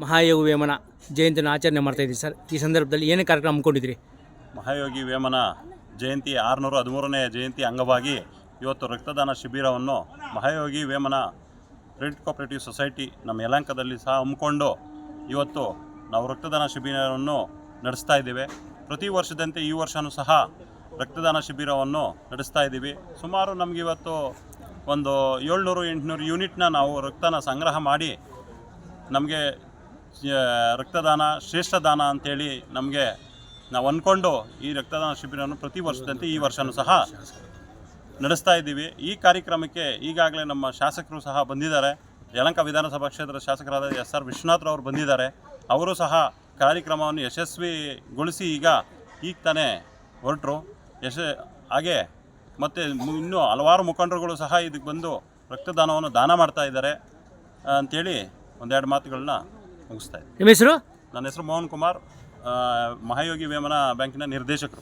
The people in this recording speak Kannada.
ಮಹಾಯೋಗಿ ವೇಮನ ಜಯಂತಿನ ಆಚರಣೆ ಮಾಡ್ತಾಯಿದ್ದೀವಿ ಸರ್. ಈ ಸಂದರ್ಭದಲ್ಲಿ ಏನೇ ಕಾರ್ಯಕ್ರಮ ಹಮ್ಮಿಕೊಂಡಿದ್ರಿ? ಮಹಾಯೋಗಿ ವೇಮನ ಜಯಂತಿ 613ನೇ ಜಯಂತಿ ಅಂಗವಾಗಿ ಇವತ್ತು ರಕ್ತದಾನ ಶಿಬಿರವನ್ನು ಮಹಾಯೋಗಿ ವೇಮನ ಕ್ರೆಡಿಟ್ ಕೋಆಪರೇಟಿವ್ ಸೊಸೈಟಿ ನಮ್ಮ ಯಲಹಂಕದಲ್ಲಿ ಸಹ ಹಮ್ಮಿಕೊಂಡು ಇವತ್ತು ನಾವು ರಕ್ತದಾನ ಶಿಬಿರವನ್ನು ನಡೆಸ್ತಾ ಇದ್ದೇವೆ. ಪ್ರತಿ ವರ್ಷದಂತೆ ಈ ವರ್ಷವೂ ಸಹ ರಕ್ತದಾನ ಶಿಬಿರವನ್ನು ನಡೆಸ್ತಾ ಇದ್ದೀವಿ. ಸುಮಾರು ನಮಗೆ ಇವತ್ತು ಒಂದು 700-800 ಯೂನಿಟ್ನ ನಾವು ರಕ್ತನ ಸಂಗ್ರಹ ಮಾಡಿ ನಮಗೆ ರಕ್ತದಾನ ಶ್ರೇಷ್ಠ ದಾನ ಅಂಥೇಳಿ ನಮಗೆ ನಾವು ಅಂದ್ಕೊಂಡು ಈ ರಕ್ತದಾನ ಶಿಬಿರವನ್ನು ಪ್ರತಿ ವರ್ಷದಂತೆ ಈ ವರ್ಷವೂ ಸಹ ನಡೆಸ್ತಾ ಇದ್ದೀವಿ. ಈ ಕಾರ್ಯಕ್ರಮಕ್ಕೆ ಈಗಾಗಲೇ ನಮ್ಮ ಶಾಸಕರು ಸಹ ಬಂದಿದ್ದಾರೆ. ಯಲಹಂಕ ವಿಧಾನಸಭಾ ಕ್ಷೇತ್ರದ ಶಾಸಕರಾದ SR ವಿಶ್ವನಾಥ್ರವರು ಬಂದಿದ್ದಾರೆ. ಅವರು ಸಹ ಕಾರ್ಯಕ್ರಮವನ್ನು ಯಶಸ್ವಿಗೊಳಿಸಿ ಈಗ ತಾನೇ ಹೊರಟರು. ಹಾಗೆ ಮತ್ತು ಇನ್ನೂ ಹಲವಾರು ಮುಖಂಡರುಗಳು ಸಹ ಇದಕ್ಕೆ ಬಂದು ರಕ್ತದಾನವನ್ನು ದಾನ ಮಾಡ್ತಾ ಇದ್ದಾರೆ ಅಂಥೇಳಿ ಒಂದೆರಡು ಮಾತುಗಳನ್ನ ಮುಗಿಸ್ತಾ ಇದ್ದೀನಿ. ನಿಮ್ಮ ಹೆಸರು? ನನ್ನ ಹೆಸರು ಮೋಹನ್ ಕುಮಾರ್, ಮಹಾಯೋಗಿ ವೇಮನ ಬ್ಯಾಂಕಿನ ನಿರ್ದೇಶಕರು.